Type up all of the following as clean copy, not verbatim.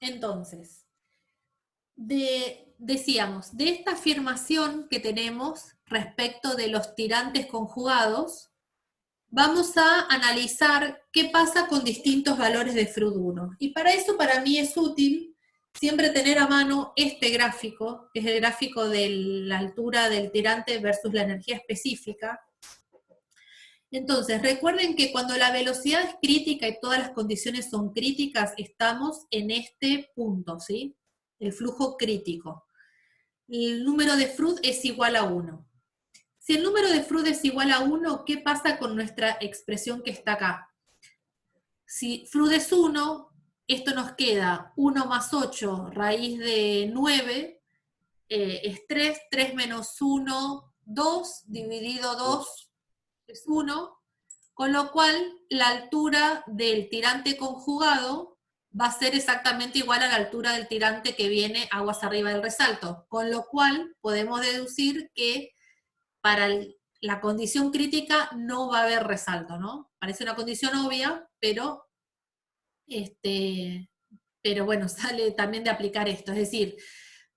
Entonces, decíamos, de esta afirmación que tenemos respecto de los tirantes conjugados, vamos a analizar qué pasa con distintos valores de FRUD1. Y para eso, para mí es útil siempre tener a mano este gráfico, que es el gráfico de la altura del tirante versus la energía específica. Entonces, recuerden que cuando la velocidad es crítica y todas las condiciones son críticas, estamos en este punto, ¿sí? El flujo crítico. El número de FRUD es igual a 1. Si el número de FRUD es igual a 1, ¿qué pasa con nuestra expresión que está acá? Si FRUD es 1, esto nos queda 1 más 8 raíz de 9, es 3, 3 menos 1, 2, dividido 2 es 1, con lo cual la altura del tirante conjugado va a ser exactamente igual a la altura del tirante que viene aguas arriba del resalto, con lo cual podemos deducir que para la condición crítica no va a haber resalto, ¿no? Parece una condición obvia, pero bueno, sale también de aplicar esto. Es decir,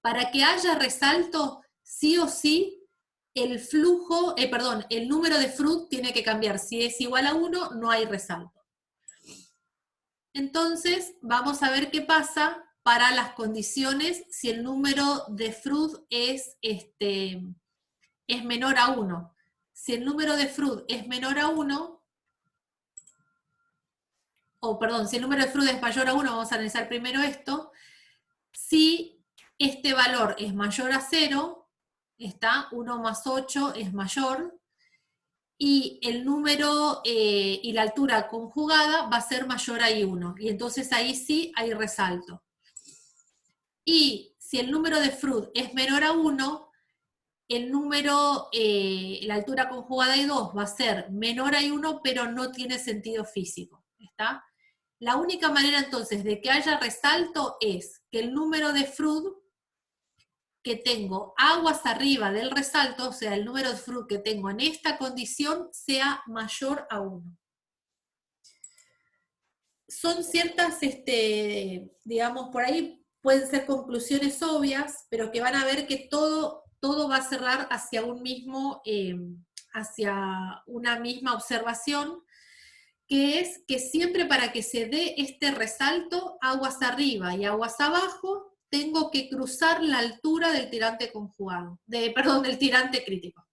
para que haya resalto, sí o sí, el flujo, el número de FRUD tiene que cambiar. Si es igual a 1, no hay resalto. Entonces, vamos a ver qué pasa para las condiciones si el número de FRUD es menor a 1. Si el número de FRUD es menor a 1, si el número de FRUD es mayor a 1, vamos a analizar primero esto. Si este valor es mayor a 0, está 1 más 8 es mayor, y el número y la altura conjugada va a ser mayor a I1, y entonces ahí sí hay resalto. Y si el número de FRUD es menor a 1, el número, la altura conjugada de 2 va a ser menor a 1, pero no tiene sentido físico, ¿está? La única manera entonces de que haya resalto es que el número de FRUD que tengo aguas arriba del resalto, o sea, el número de FRUD que tengo en esta condición, sea mayor a 1. Son ciertas, digamos, por ahí pueden ser conclusiones obvias, pero que van a ver que todo va a cerrar hacia un mismo, hacia una misma observación, que es que siempre para que se dé este resalto, aguas arriba y aguas abajo, tengo que cruzar la altura del tirante conjugado, del tirante crítico.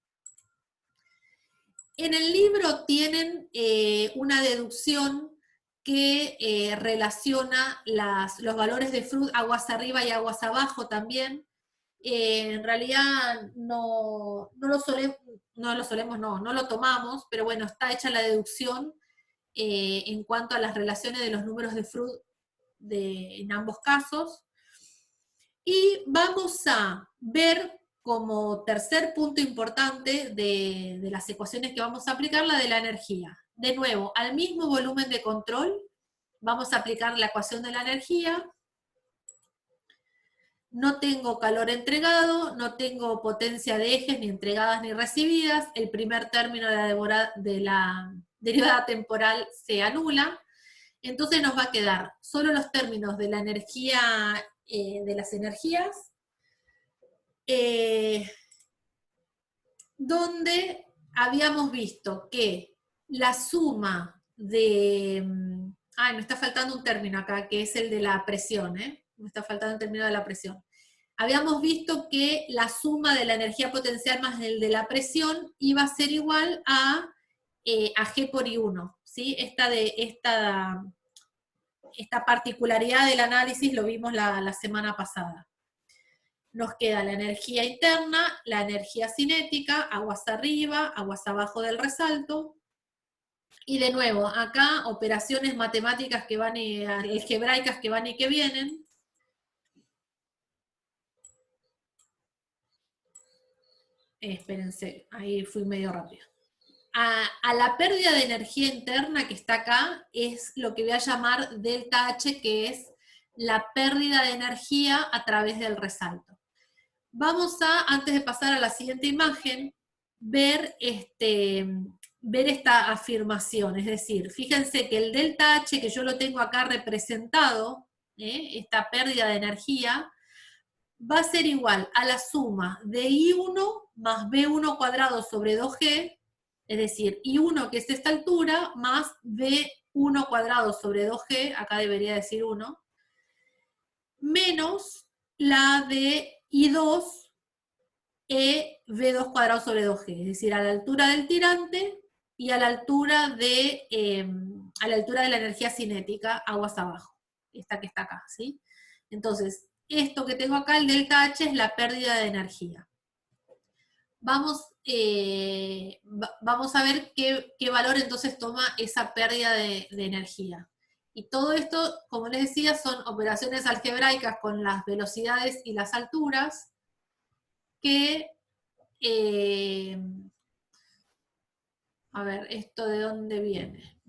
En el libro tienen una deducción que relaciona los valores de FRUD aguas arriba y aguas abajo también. En realidad no lo tomamos, pero bueno, está hecha la deducción en cuanto a las relaciones de los números de FRUD en ambos casos. Y vamos a ver como tercer punto importante de las ecuaciones que vamos a aplicar, la de la energía. De nuevo, al mismo volumen de control, vamos a aplicar la ecuación de la energía. No tengo calor entregado, no tengo potencia de ejes ni entregadas ni recibidas, el primer término de la derivada temporal se anula, entonces nos va a quedar solo los términos de la energía, de las energías, donde habíamos visto que la suma de... me está faltando un término acá, que es el de la presión, me está faltando el término de la presión. Habíamos visto que la suma de la energía potencial más el de la presión iba a ser igual a G por I1, ¿sí? Esta particularidad del análisis lo vimos la semana pasada. Nos queda la energía interna, la energía cinética, aguas arriba, aguas abajo del resalto. Y de nuevo, acá operaciones matemáticas que van algebraicas que van y que vienen. Espérense, ahí fui medio rápido. A la pérdida de energía interna que está acá es lo que voy a llamar delta H, que es la pérdida de energía a través del resalto. Vamos a, antes de pasar a la siguiente imagen, ver esta afirmación. Es decir, fíjense que el delta H, que yo lo tengo acá representado esta pérdida de energía, va a ser igual a la suma de I1 más B1 cuadrado sobre 2G, es decir, I1 que es esta altura, más B1 cuadrado sobre 2G, acá debería decir 1, menos la de I2 B2 cuadrado sobre 2G, es decir, a la altura del tirante y a la altura de la energía cinética, aguas abajo, esta que está acá, ¿sí? Entonces, esto que tengo acá, el delta H, es la pérdida de energía. Vamos a ver qué valor entonces toma esa pérdida de energía. Y todo esto, como les decía, son operaciones algebraicas con las velocidades y las alturas que... a ver, ¿esto de dónde viene?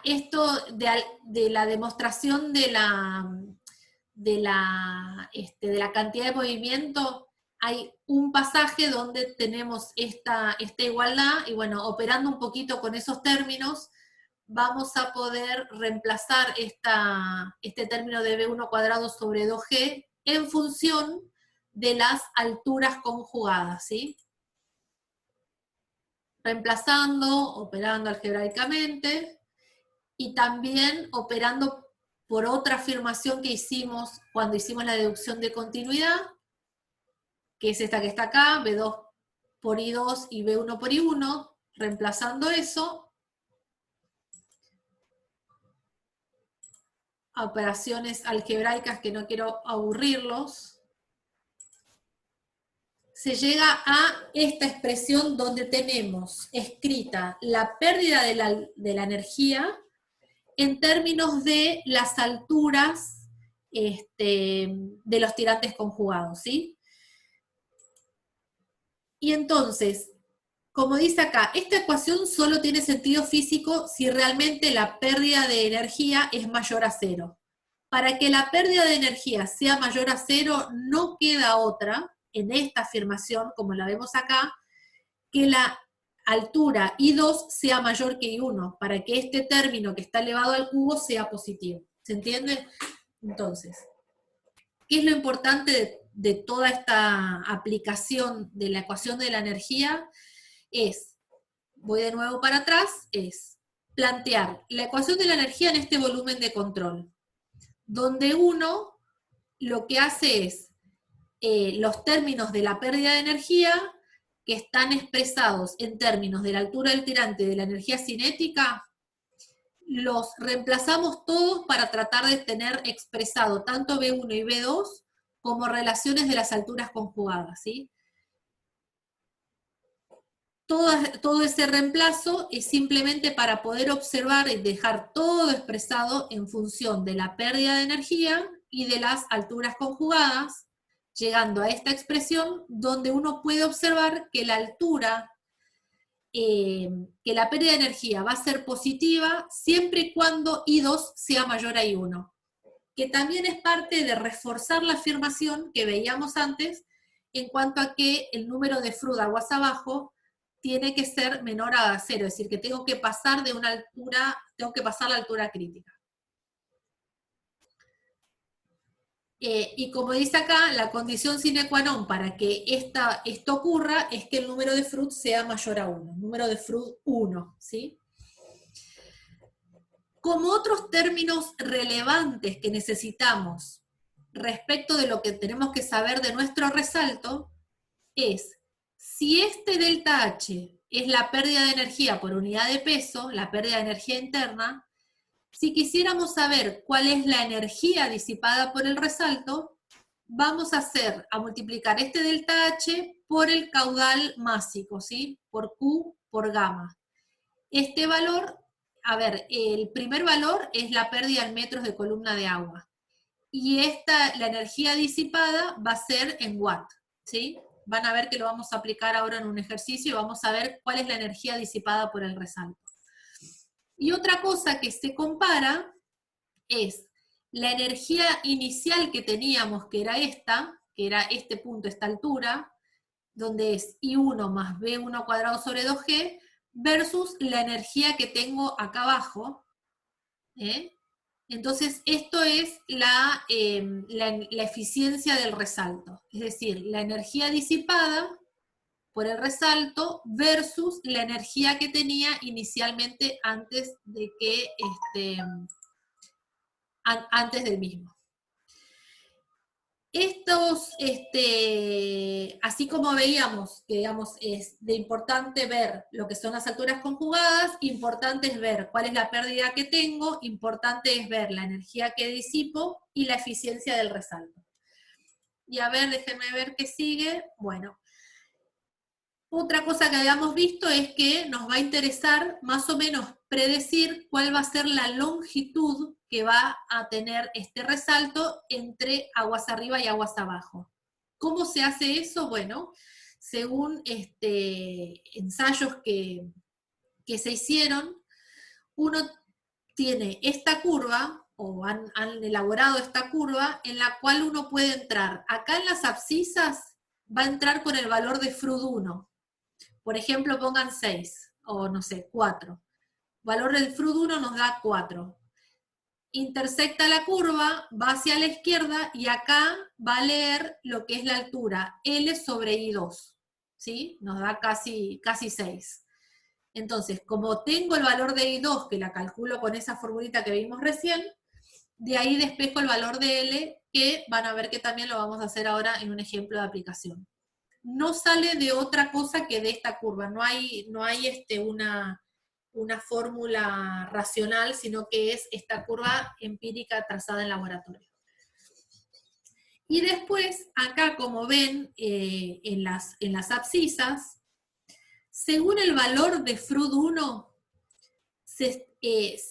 Esto de la demostración de la cantidad de movimiento. Hay un pasaje donde tenemos esta igualdad, y bueno, operando un poquito con esos términos, vamos a poder reemplazar este término de B1 cuadrado sobre 2G en función de las alturas conjugadas, ¿sí? Reemplazando, operando algebraicamente, y también operando por otra afirmación que hicimos cuando hicimos la deducción de continuidad, que es esta que está acá, B2 por I2 y B1 por I1, reemplazando eso, a operaciones algebraicas que no quiero aburrirlos, se llega a esta expresión donde tenemos escrita la pérdida de la energía en términos de las alturas de los tirantes conjugados, ¿sí? Y entonces, como dice acá, esta ecuación solo tiene sentido físico si realmente la pérdida de energía es mayor a cero. Para que la pérdida de energía sea mayor a cero, no queda otra, en esta afirmación, como la vemos acá, que la altura I2 sea mayor que I1, para que este término que está elevado al cubo sea positivo. ¿Se entiende? Entonces, ¿qué es lo importante de toda esta aplicación de la ecuación de la energía? Voy de nuevo para atrás, es plantear la ecuación de la energía en este volumen de control, donde uno lo que hace es los términos de la pérdida de energía, que están expresados en términos de la altura del tirante y de la energía cinética, los reemplazamos todos para tratar de tener expresado tanto B1 y B2 como relaciones de las alturas conjugadas, ¿sí? Todo ese reemplazo es simplemente para poder observar y dejar todo expresado en función de la pérdida de energía y de las alturas conjugadas, llegando a esta expresión donde uno puede observar que la altura, que la pérdida de energía va a ser positiva siempre y cuando I2 sea mayor a I1, que también es parte de reforzar la afirmación que veíamos antes en cuanto a que el número de Froude aguas abajo tiene que ser menor a 0, es decir, que tengo que pasar de una altura, tengo que pasar la altura crítica. Y como dice acá, la condición sine qua non para que esto ocurra es que el número de Froude sea mayor a 1, número de Froude 1, ¿sí? Como otros términos relevantes que necesitamos respecto de lo que tenemos que saber de nuestro resalto, es si este delta H es la pérdida de energía por unidad de peso, la pérdida de energía interna, si quisiéramos saber cuál es la energía disipada por el resalto, vamos a multiplicar este delta H por el caudal másico, ¿sí? Por Q por gamma. Este valor, a ver, el primer valor es la pérdida en metros de columna de agua. Y la energía disipada va a ser en watt, ¿sí? Van a ver que lo vamos a aplicar ahora en un ejercicio y vamos a ver cuál es la energía disipada por el resalto. Y otra cosa que se compara es la energía inicial que teníamos, que era este punto, esta altura, donde es I1 más B1 cuadrado sobre 2G, versus la energía que tengo acá abajo, Entonces, esto es la eficiencia del resalto, es decir, la energía disipada por el resalto versus la energía que tenía inicialmente antes de que antes del mismo. Estos, así como veíamos, que digamos, es de importante ver lo que son las alturas conjugadas, importante es ver cuál es la pérdida que tengo, importante es ver la energía que disipo y la eficiencia del resalto. Y a ver, déjenme ver qué sigue. Bueno, otra cosa que habíamos visto es que nos va a interesar más o menos predecir cuál va a ser la longitud que va a tener este resalto entre aguas arriba y aguas abajo. ¿Cómo se hace eso? Bueno, según ensayos que se hicieron, uno tiene esta curva, o han elaborado esta curva, en la cual uno puede entrar. Acá en las abscisas va a entrar con el valor de FRUD1. Por ejemplo, pongan 6, o no sé, 4. Valor del FRUD1 nos da 4. Intersecta la curva, va hacia la izquierda, y acá va a leer lo que es la altura, L sobre I2. ¿Sí? Nos da casi 6. Entonces, como tengo el valor de I2, que la calculo con esa formulita que vimos recién, de ahí despejo el valor de L, que van a ver que también lo vamos a hacer ahora en un ejemplo de aplicación. No sale de otra cosa que de esta curva, no hay una fórmula racional, sino que es esta curva empírica trazada en laboratorio. Y después, acá como ven, en las abscisas, según el valor de FRUD1, se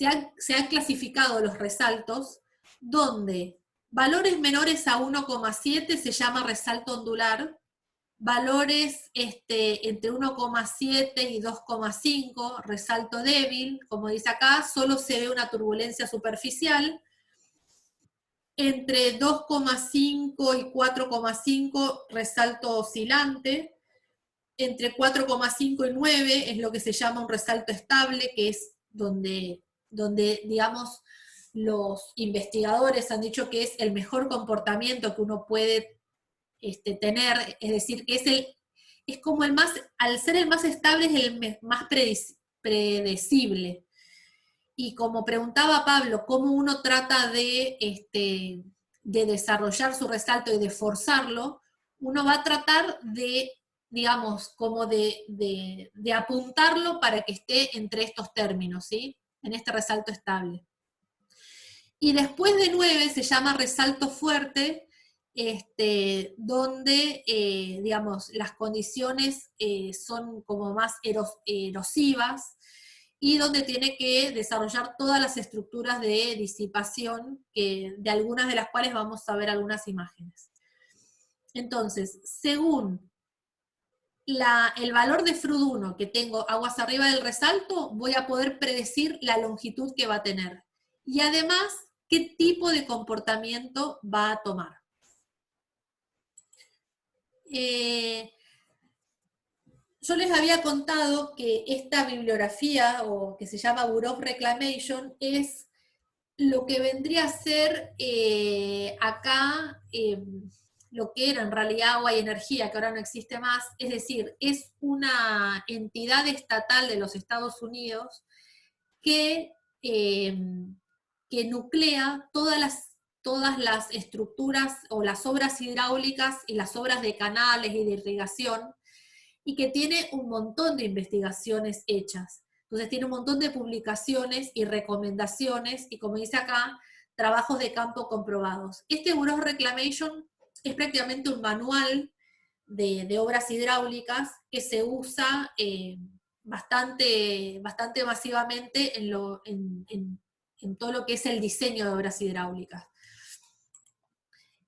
han clasificado los resaltos, donde valores menores a 1,7 se llama resalto ondular, valores entre 1,7 y 2,5, resalto débil, como dice acá, solo se ve una turbulencia superficial, entre 2,5 y 4,5, resalto oscilante, entre 4,5 y 9 es lo que se llama un resalto estable, que es donde digamos, los investigadores han dicho que es el mejor comportamiento que uno puede tener, es decir, que es como el más, al ser el más estable es el más predecible. Y como preguntaba Pablo, cómo uno trata de desarrollar su resalto y de forzarlo, uno va a tratar de, digamos, como de apuntarlo para que esté entre estos términos, ¿sí? En este resalto estable. Y después de 9 se llama resalto fuerte, donde, digamos, las condiciones son como más erosivas, y donde tiene que desarrollar todas las estructuras de disipación, de algunas de las cuales vamos a ver algunas imágenes. Entonces, según el valor de FRUD1 que tengo aguas arriba del resalto, voy a poder predecir la longitud que va a tener. Y además, qué tipo de comportamiento va a tomar. Yo les había contado que esta bibliografía, o que se llama Bureau of Reclamation, es lo que vendría a ser acá lo que era en realidad Agua y Energía, que ahora no existe más, es decir, es una entidad estatal de los Estados Unidos que nuclea todas las estructuras o las obras hidráulicas y las obras de canales y de irrigación, y que tiene un montón de investigaciones hechas. Entonces tiene un montón de publicaciones y recomendaciones, y como dice acá, trabajos de campo comprobados. Este Bureau of Reclamation es prácticamente un manual de obras hidráulicas que se usa bastante masivamente en todo lo que es el diseño de obras hidráulicas.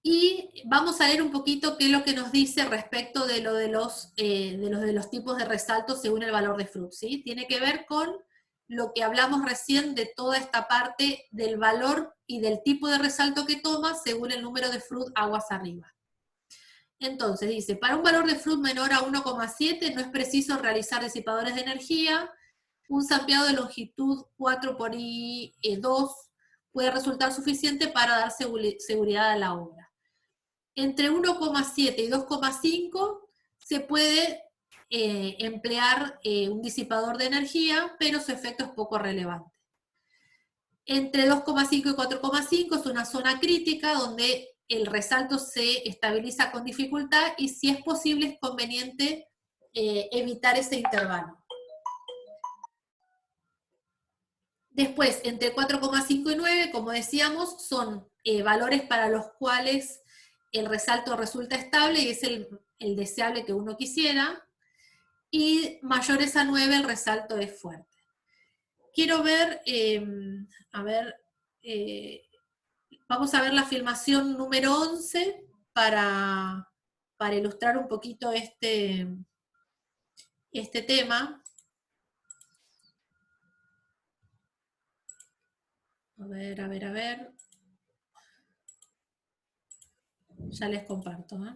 Y vamos a leer un poquito qué es lo que nos dice respecto de los tipos de resaltos según el valor de FRUD, ¿sí? Tiene que ver con lo que hablamos recién de toda esta parte del valor y del tipo de resalto que toma según el número de FRUD aguas arriba. Entonces dice, para un valor de FRUD menor a 1,7 no es preciso realizar disipadores de energía, un sampleado de longitud 4 por I2 puede resultar suficiente para dar seguridad a la obra. Entre 1,7 y 2,5 se puede emplear un disipador de energía, pero su efecto es poco relevante. Entre 2,5 y 4,5 es una zona crítica donde el resalto se estabiliza con dificultad y si es posible es conveniente evitar ese intervalo. Después, entre 4,5 y 9, como decíamos, son valores para los cuales el resalto resulta estable y es el deseable que uno quisiera, y mayores a 9 el resalto es fuerte. Quiero ver, vamos a ver la filmación número 11 para ilustrar un poquito este tema. A ver. Ya les comparto, ¿eh?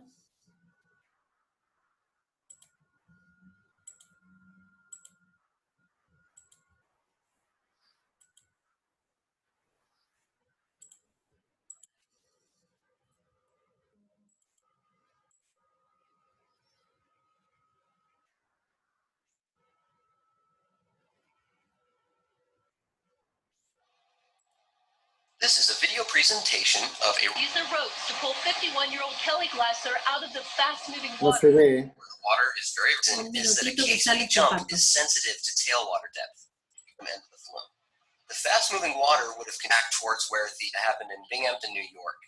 This is a video presentation of a use the ropes to pull 51-year-old Kelly Glasser out of the fast-moving No water. se ve. water is very is that a case jump is sensitive to tailwater depth from end of the flume. The fast-moving water would have back towards where the happened in Binghamton, New York.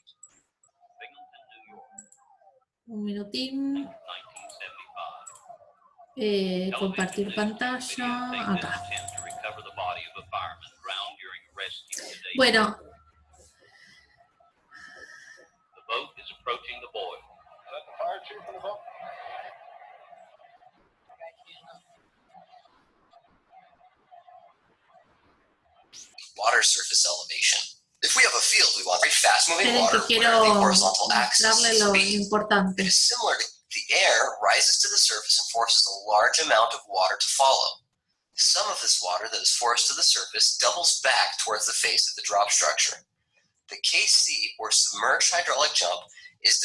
Un minutín. Compartir pantalla. Acá. Bueno. Water surface elevation. If we have a field, we want very fast-moving Esperen water que where the quiero horizontal axis mostrarle lo speed. importante. It is similar to the air rises to the surface and forces a large amount of water to follow. Some of this water that is forced to the surface doubles back towards the face of the drop structure. The KC, or submerged hydraulic jump, is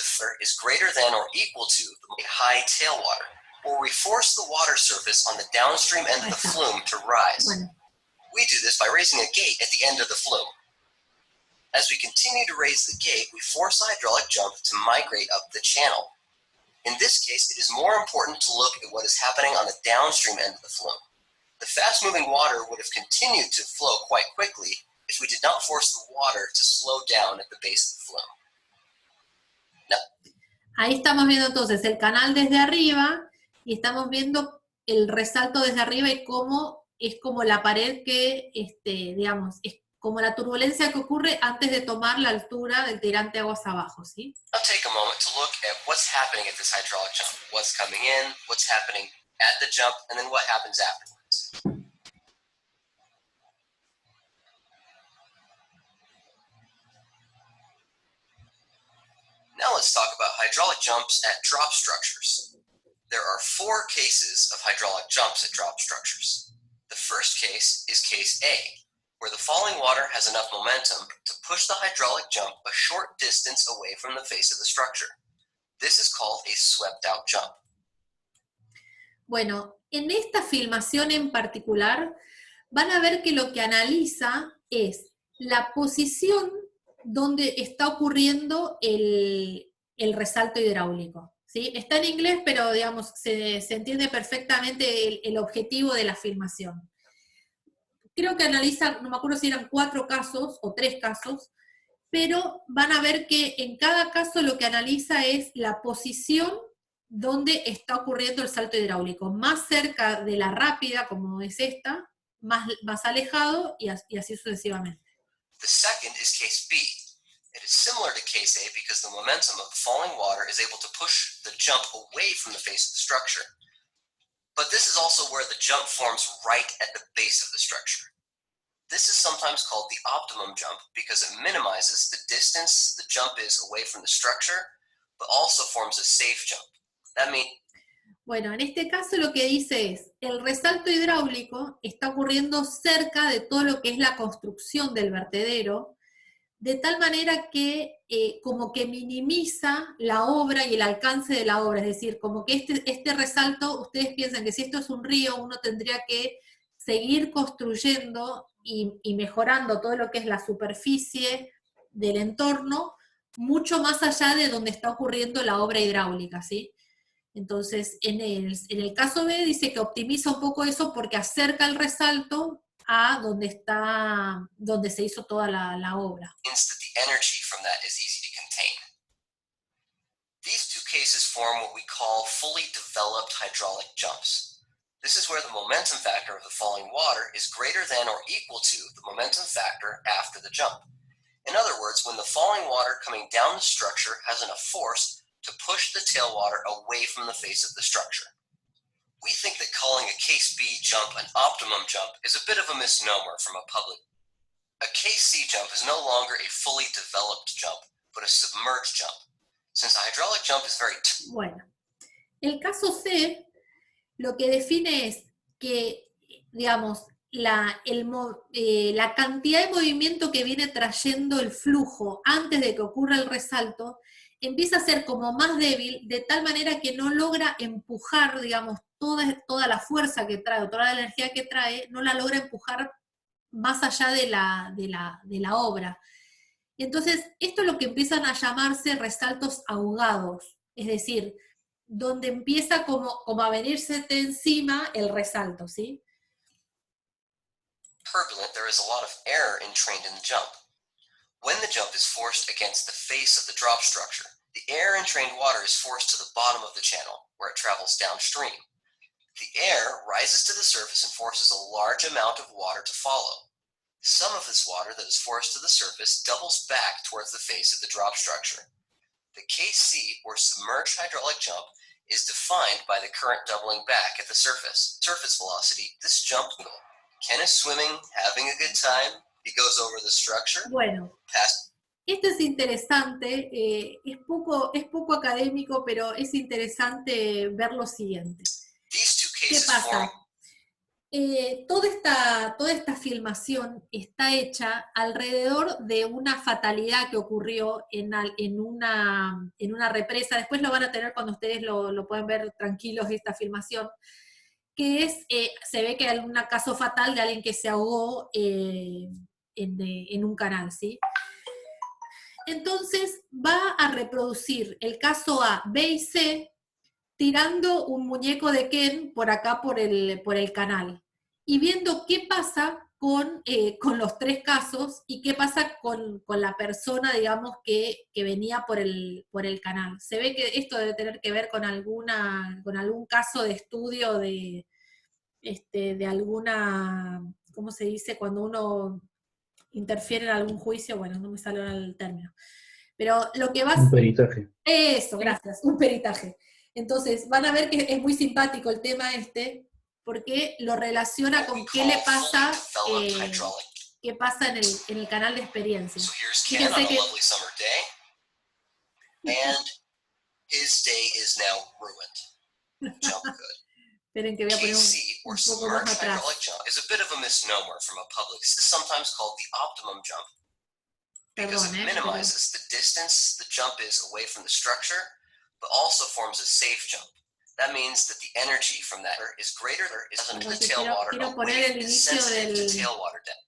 greater than or equal to the high tailwater, or we force the water surface on the downstream end of the flume to rise. Bueno. We do this by raising a gate at the end of the flume. As we continue to raise the gate, we force the hydraulic jump to migrate up the channel. In this case, it is more important to look at what is happening on the downstream end of the flume. The fast-moving water would have continued to flow quite quickly if we did not force the water to slow down at the base of the flume. Ahí estamos viendo entonces el canal desde arriba y estamos viendo el resalto desde arriba y cómo es como la pared que, digamos, es como la turbulencia que ocurre antes de tomar la altura del tirante aguas abajo, ¿sí? Now take a moment to look at what's happening at this hydraulic jump. What's coming in, what's happening at the jump, and then what happens afterwards. Now let's talk about hydraulic jumps at drop structures. There are 4 cases of hydraulic jumps at drop structures. The first case is case A, where the falling water has enough momentum to push the hydraulic jump a short distance away from the face of the structure. This is called a swept out jump. Bueno, en esta filmación en particular van a ver que lo que analiza es la posición donde está ocurriendo el resalto hidráulico, ¿sí? Está en inglés, pero digamos, se entiende perfectamente el objetivo de la filmación. Creo que analiza, no me acuerdo si eran 4 casos o 3 casos, pero van a ver que en cada caso lo que analiza es la posición donde está ocurriendo el salto hidráulico. Más cerca de la rápida, como es esta, más alejado, y así sucesivamente. The second is case B. It is similar to case A because the momentum of the falling water is able to push the jump away from the face of the structure. But this is also where the jump forms right at the base of the structure. This is sometimes called the optimum jump because it minimizes the distance the jump is away from the structure, but also forms a safe jump. That means Bueno, en este caso lo que dice es, el resalto hidráulico está ocurriendo cerca de todo lo que es la construcción del vertedero, de tal manera que como que minimiza la obra y el alcance de la obra, es decir, como que este resalto, ustedes piensan que si esto es un río, uno tendría que seguir construyendo y mejorando todo lo que es la superficie del entorno, mucho más allá de donde está ocurriendo la obra hidráulica, ¿sí? Entonces, en el caso B dice que optimiza un poco eso porque acerca el resalto a donde se hizo toda la obra. Means that the energy from that is easy to contain. These two cases form what we call fully developed hydraulic jumps. This is where the momentum factor of the falling water is greater than or equal to the momentum factor after the jump. In other words, when the falling water coming down the structure has enough force to push the tailwater away from the face of the structure. We think that calling a case B jump an optimum jump is a bit of a misnomer from a public. A case C jump is no longer a fully developed jump, but a submerged jump. Since a hydraulic jump is very Bueno, el caso C lo que define es que, digamos, la cantidad de movimiento que viene trayendo el flujo antes de que ocurra el resalto empieza a ser como más débil, de tal manera que no logra empujar, digamos, toda la fuerza que trae, o toda la energía que trae, no la logra empujar más allá de la obra. Entonces, esto es lo que empiezan a llamarse resaltos ahogados, es decir, donde empieza como a venirse de encima el resalto, ¿sí? turbulent, there is a lot of air entrained in the jump. When the jump is forced against the face of the drop structure, the air entrained water is forced to the bottom of the channel, where it travels downstream. The air rises to the surface and forces a large amount of water to follow. Some of this water that is forced to the surface doubles back towards the face of the drop structure. The KC, or submerged hydraulic jump, is defined by the current doubling back at the surface velocity. This jump, Ken is swimming, having a good time. He goes over the structure. Bueno, esto es interesante, es poco académico, pero es interesante ver lo siguiente. ¿Qué pasa? Toda esta filmación está hecha alrededor de una fatalidad que ocurrió en una represa. Después lo van a tener cuando ustedes lo pueden ver tranquilos esta filmación, que es, se ve que hay un caso fatal de alguien que se ahogó en un canal, ¿sí? Entonces va a reproducir el caso A, B y C, tirando un muñeco de Ken por acá por el canal, y viendo qué pasa con los tres casos y qué pasa con la persona, digamos, que venía por el canal. Se ve que esto debe tener que ver con algún caso de estudio de alguna, ¿cómo se dice? Cuando uno interfiere en algún juicio, bueno, no me sale ahora el término. Pero lo que va a... Un peritaje. Eso, gracias, un peritaje. Entonces, van a ver que es muy simpático el tema porque lo relaciona con qué le pasa, qué pasa en el canal de experiencia. Fíjense que... And his day is now ruined. Jump good. Esperen que voy a poner un poco más atrás. Hydraulic jump is a bit of a misnomer from a public. This is sometimes called the optimum jump because it minimizes the distance the jump is away from the structure, but also forms a safe jump. That means that the energy from that is greater than the tailwater away is sensitive to tailwater depth.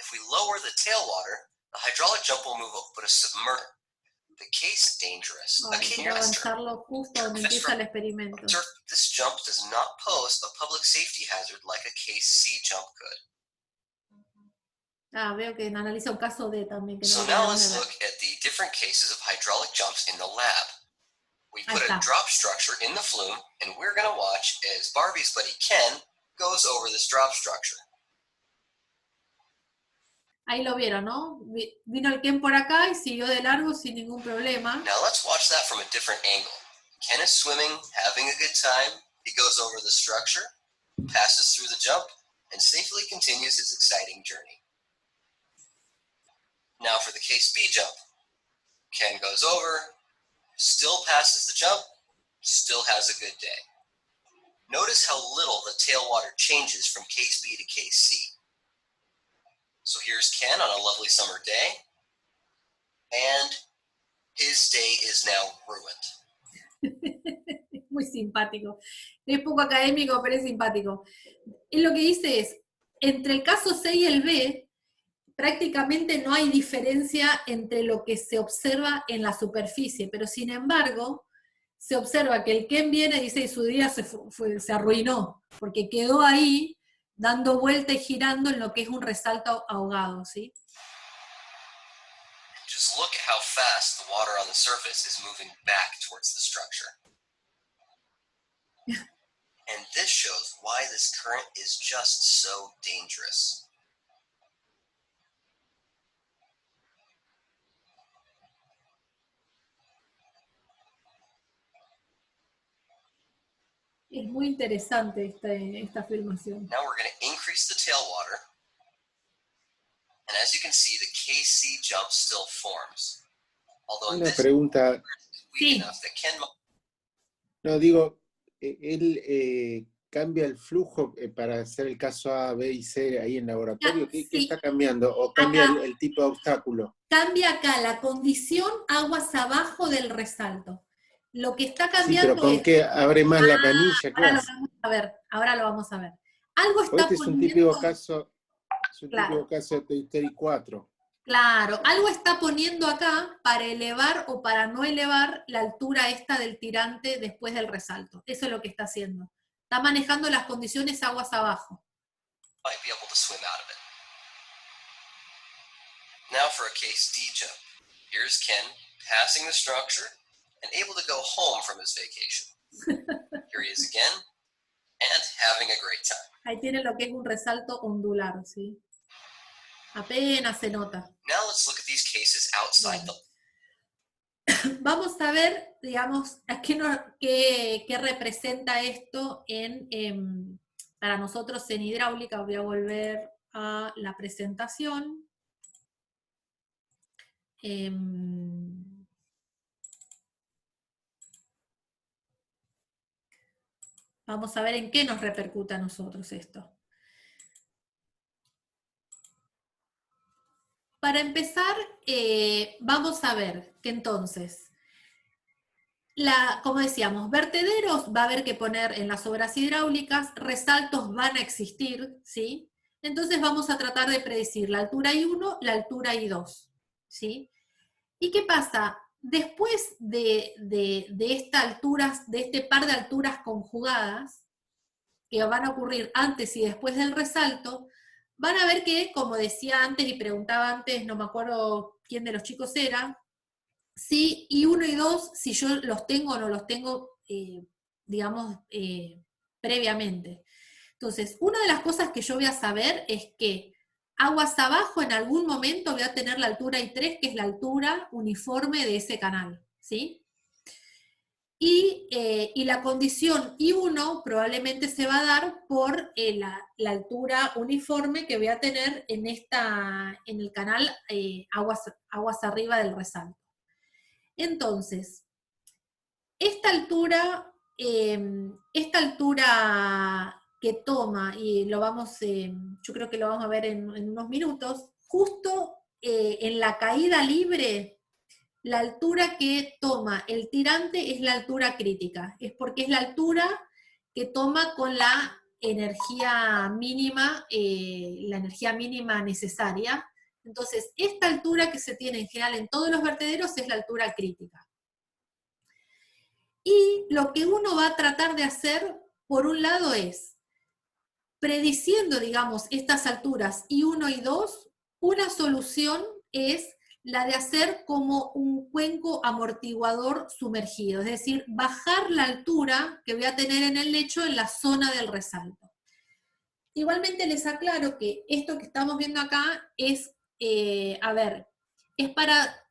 If we lower the tailwater, the hydraulic jump will move up, but a submerger. The case is dangerous. Quiero avanzarlo justo donde empieza el experimento. This jump does not pose a public safety hazard like a case C jump could. Veo que analiza un caso de también. So now let's look at the different cases of hydraulic jumps in the lab. We put a drop structure in the flume, and we're going to watch as Barbie's buddy Ken goes over this drop structure. Ahí lo vieron, ¿no? Vino el Ken por acá y siguió de largo sin ningún problema. Now let's watch that from a different angle. Ken is swimming, having a good time. He goes over the structure, passes through the jump, and safely continues his exciting journey. Now for the case B jump. Ken goes over, still passes the jump, still has a good day. Notice how little the tailwater changes from case B to case C. So here's Ken on a lovely summer day, and his day is now ruined. Muy simpático. Es poco académico, pero es simpático. Y lo que dice es, entre el caso C y el B, prácticamente no hay diferencia entre lo que se observa en la superficie, pero sin embargo, se observa que el Ken viene y dice, y su día se arruinó, porque quedó ahí dando vuelta y girando en lo que es un resalto ahogado, ¿sí? Just look at how fast the water on the surface is moving back towards the structure. And this shows why this current is just so dangerous. Es muy interesante esta afirmación. Now we're going to increase the tailwater. And as you can see, the KC jump still forms. Although in Una this pregunta, weak Sí. enough that Ken no digo, él cambia el flujo para hacer el caso A, B y C ahí en laboratorio. ¿Qué Sí. está cambiando? ¿O cambia Acá. el tipo de obstáculo? Cambia acá la condición aguas abajo del resalto. Lo que está Sí, cambiando pero ¿con es... qué abre más la canilla? ¿Qué Ahora lo hace? vamos a ver, ahora lo vamos a ver. Algo Porque está este es un poniendo... típico caso, Claro. típico caso de Toy Story 4. Claro, algo está poniendo acá para elevar o para no elevar la altura esta del tirante después del resalto. Eso es lo que está haciendo. Está manejando las condiciones aguas abajo. might be able to swim out of it. Now for a case D jump. Here's Ken passing the structure and able to go home from his vacation. Here he is again and having a great time. Ahí tiene lo que es un resalto ondular, ¿sí? Apenas se nota. Now let's look at these cases outside the Vamos a ver, digamos, qué representa esto para nosotros en hidráulica. Voy a volver a la presentación. Vamos a ver en qué nos repercute a nosotros esto. Para empezar, vamos a ver que entonces, como decíamos, vertederos va a haber que poner en las obras hidráulicas, resaltos van a existir, ¿sí? Entonces vamos a tratar de predecir la altura I1, la altura I2, ¿sí? ¿Y qué pasa? Después de este par de alturas conjugadas, que van a ocurrir antes y después del resalto, van a ver que, como decía antes y preguntaba antes, no me acuerdo quién de los chicos era, si I1 y 2, si yo los tengo o no los tengo, digamos, previamente. Entonces, una de las cosas que yo voy a saber es que aguas abajo en algún momento voy a tener la altura I3, que es la altura uniforme de ese canal, ¿sí? Y la condición I1 probablemente se va a dar por la altura uniforme que voy a tener en el canal aguas arriba del resalto. Entonces, esta altura que toma, y lo vamos, yo creo que lo vamos a ver en unos minutos, justo en la caída libre, la altura que toma el tirante es la altura crítica, es porque es la altura que toma con la energía mínima necesaria. Entonces, esta altura que se tiene en general en todos los vertederos es la altura crítica. Y lo que uno va a tratar de hacer, por un lado, es, prediciendo, digamos, estas alturas I1 y 2, una solución es la de hacer como un cuenco amortiguador sumergido, es decir, bajar la altura que voy a tener en el lecho en la zona del resalto. Igualmente les aclaro que esto que estamos viendo acá es, es para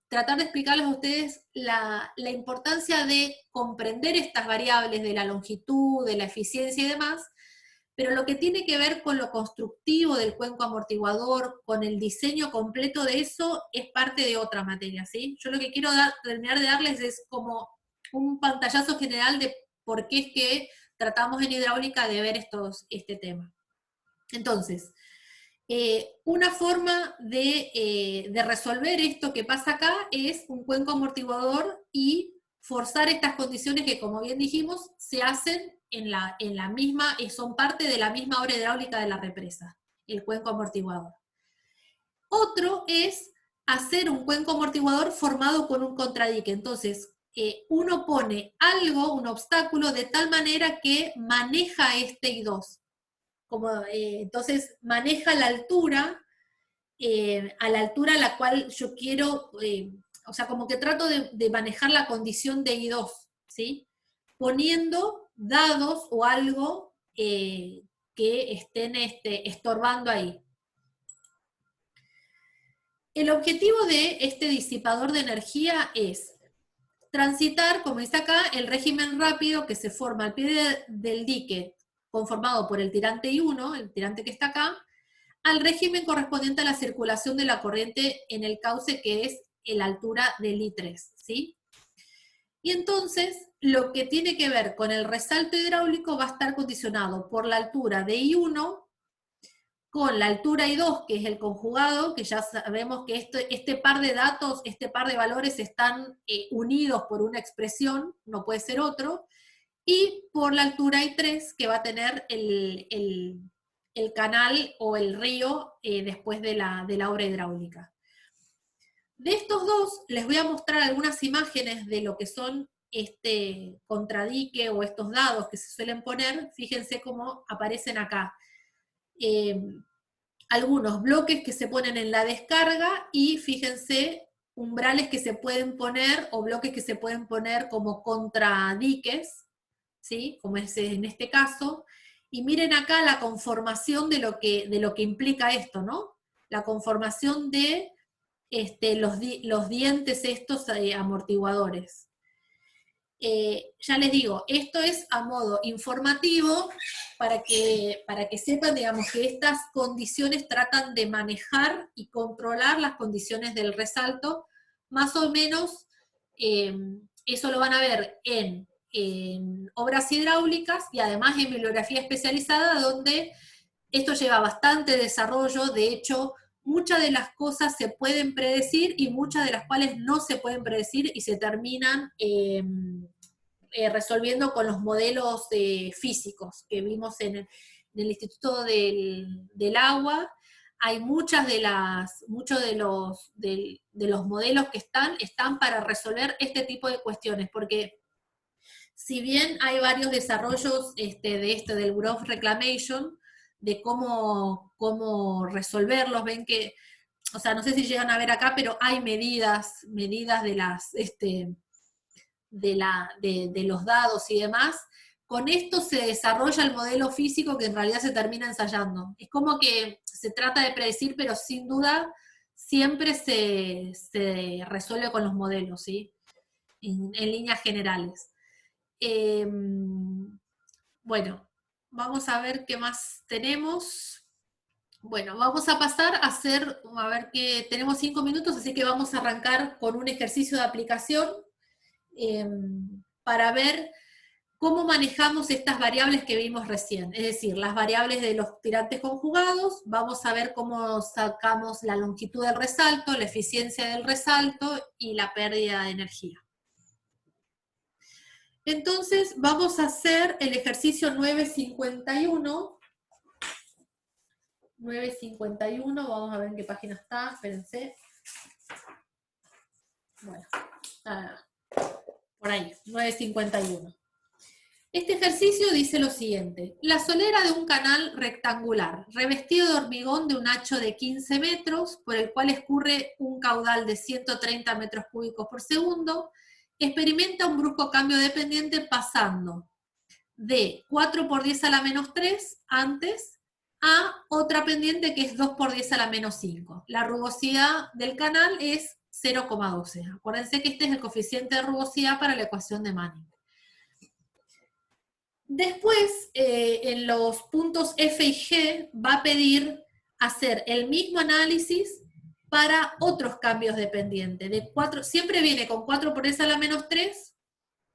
tratar de explicarles a ustedes la importancia de comprender estas variables de la longitud, de la eficiencia y demás, pero lo que tiene que ver con lo constructivo del cuenco amortiguador, con el diseño completo de eso, es parte de otra materia, ¿sí? Yo lo que quiero terminar de darles es como un pantallazo general de por qué es que tratamos en hidráulica de ver este tema. Entonces, Una forma de resolver esto que pasa acá es un cuenco amortiguador y forzar estas condiciones que, como bien dijimos, se hacen en la misma, son parte de la misma obra hidráulica de la represa, el cuenco amortiguador. Otro es hacer un cuenco amortiguador formado con un contradique. Entonces, uno pone algo, un obstáculo, de tal manera que maneja este I2. Entonces, maneja la altura, a la altura a la cual yo quiero, o sea, como que trato de manejar la condición de I2, ¿sí? Poniendo dados o algo que estén estorbando ahí. El objetivo de este disipador de energía es transitar, como dice acá, el régimen rápido que se forma al pie del dique, conformado por el tirante I1, el tirante que está acá, al régimen correspondiente a la circulación de la corriente en el cauce, que es la altura del I3, ¿sí? Y entonces, lo que tiene que ver con el resalto hidráulico va a estar condicionado por la altura de I1 con la altura I2, que es el conjugado, que ya sabemos que este par de datos, este par de valores están unidos por una expresión, no puede ser otro, y por la altura I3, que va a tener el canal o el río después de la obra hidráulica. De estos dos, les voy a mostrar algunas imágenes de lo que son este contradique o estos dados que se suelen poner. Fíjense cómo aparecen acá. Algunos bloques que se ponen en la descarga y fíjense umbrales que se pueden poner o bloques que se pueden poner como contradiques, ¿sí? Como es en este caso. Y miren acá la conformación de lo que implica esto, ¿no? La conformación de los dientes estos amortiguadores. Ya les digo, esto es a modo informativo para que sepan, digamos, que estas condiciones tratan de manejar y controlar las condiciones del resalto, más o menos. Eso lo van a ver en obras hidráulicas y además en bibliografía especializada, donde esto lleva bastante desarrollo. De hecho, muchas de las cosas se pueden predecir y muchas de las cuales no se pueden predecir y se terminan resolviendo con los modelos físicos que vimos en el Instituto del Agua. Hay muchos de los modelos que están para resolver este tipo de cuestiones, porque si bien hay varios desarrollos del Bureau of Reclamation, de cómo resolverlos, ven que, o sea, no sé si llegan a ver acá, pero hay medidas de las de los dados y demás. Con esto se desarrolla el modelo físico que en realidad se termina ensayando. Es como que se trata de predecir, pero sin duda siempre se resuelve con los modelos, ¿sí? En líneas generales. Bueno, vamos a ver qué más tenemos. Bueno, vamos a pasar a ver que tenemos 5 minutos, así que vamos a arrancar con un ejercicio de aplicación para ver cómo manejamos estas variables que vimos recién, es decir, las variables de los tirantes conjugados. Vamos a ver cómo sacamos la longitud del resalto, la eficiencia del resalto y la pérdida de energía. Entonces, vamos a hacer el ejercicio 951. 951, vamos a ver en qué página está, espérense. Bueno, por ahí, 951. Este ejercicio dice lo siguiente: la solera de un canal rectangular, revestido de hormigón de un ancho de 15 metros, por el cual escurre un caudal de 130 metros cúbicos por segundo, experimenta un brusco cambio de pendiente pasando de 4 por 10 a la menos 3 antes a otra pendiente que es 2 por 10 a la menos 5. La rugosidad del canal es 0,12. Acuérdense que este es el coeficiente de rugosidad para la ecuación de Manning. Después, en los puntos F y G, va a pedir hacer el mismo análisis para otros cambios de pendiente. Siempre viene con 4 por 10 a la menos 3,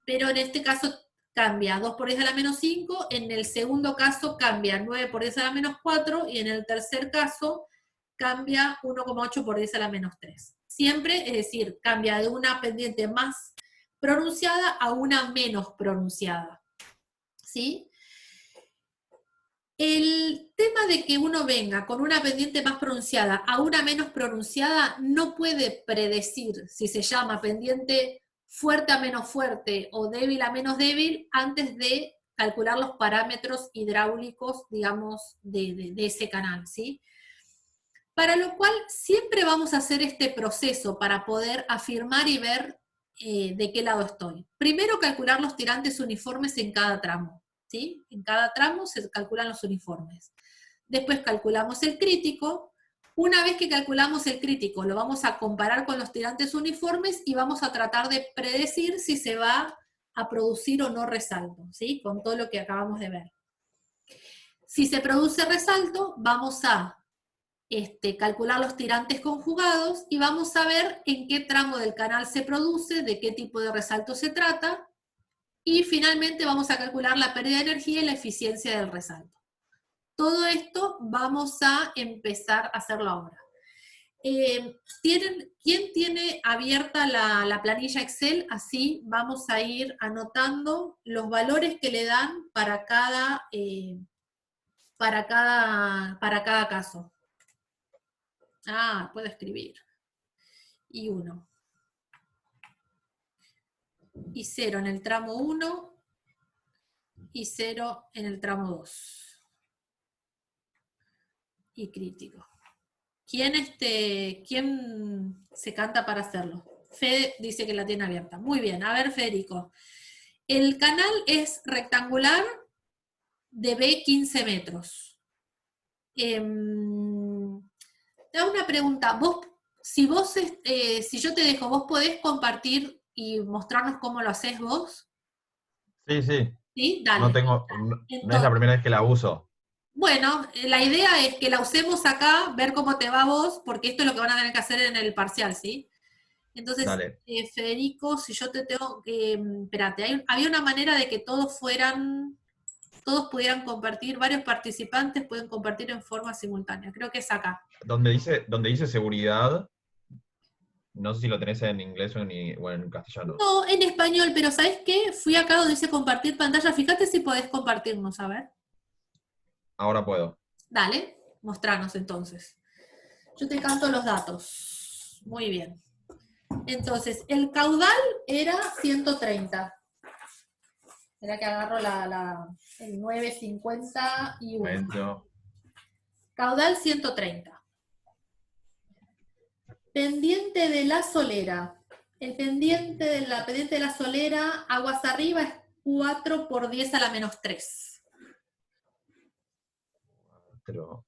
pero en este caso cambia 2 por 10 a la menos 5, en el segundo caso cambia 9 por 10 a la menos 4, y en el tercer caso cambia 1,8 por 10 a la menos 3. Siempre, es decir, cambia de una pendiente más pronunciada a una menos pronunciada. ¿Sí? El tema de que uno venga con una pendiente más pronunciada a una menos pronunciada no puede predecir si se llama pendiente fuerte a menos fuerte o débil a menos débil antes de calcular los parámetros hidráulicos, digamos, de ese canal, ¿sí? Para lo cual siempre vamos a hacer este proceso para poder afirmar y ver de qué lado estoy. Primero, calcular los tirantes uniformes en cada tramo, ¿sí? En cada tramo se calculan los uniformes. Después calculamos el crítico. Una vez que calculamos el crítico, lo vamos a comparar con los tirantes uniformes y vamos a tratar de predecir si se va a producir o no resalto, ¿sí? Con todo lo que acabamos de ver. Si se produce resalto, vamos a calcular los tirantes conjugados y vamos a ver en qué tramo del canal se produce, de qué tipo de resalto se trata, y finalmente vamos a calcular la pérdida de energía y la eficiencia del resalto. Todo esto vamos a empezar a hacerlo ahora. ¿Quién tiene abierta la planilla Excel? Así vamos a ir anotando los valores que le dan para cada caso. Ah, puedo escribir. Y 1. Y 0 en el tramo 1. Y 0 en el tramo 2. Y crítico. ¿Quién se canta para hacerlo? Fede dice que la tiene abierta. Muy bien, a ver, Federico. El canal es rectangular de B 15 metros. Te hago una pregunta. Si yo te dejo, ¿vos podés compartir y mostrarnos cómo lo haces vos? Sí, sí. ¿Sí? Dale. No es la primera vez que la uso. Bueno, la idea es que la usemos acá, ver cómo te va a vos, porque esto es lo que van a tener que hacer en el parcial, ¿sí? Entonces, Federico, si yo te tengo que... Espérate, había una manera de que todos pudieran compartir, varios participantes pueden compartir en forma simultánea. Creo que es acá. Donde dice seguridad, no sé si lo tenés en inglés o en castellano. No, en español, pero ¿sabes qué? Fui acá donde dice compartir pantalla. Fíjate si podés compartirnos, a ver. Ahora puedo. Dale, mostranos entonces. Yo te canto los datos. Muy bien. Entonces, el caudal era 130. Era que agarro el 951. Momento. Caudal 130. Pendiente de la solera. La pendiente de la solera, aguas arriba, es 4 por 10 a la menos 3. 4.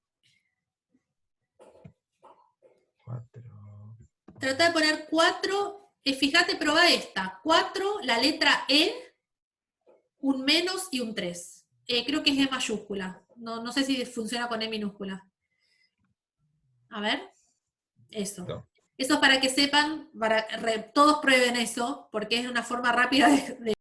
Trata de poner 4, fíjate, probá esta. 4, la letra E, un menos y un 3. Creo que es E mayúscula. No sé si funciona con E minúscula. A ver. Eso. No. Eso es para que sepan, todos prueben eso, porque es una forma rápida de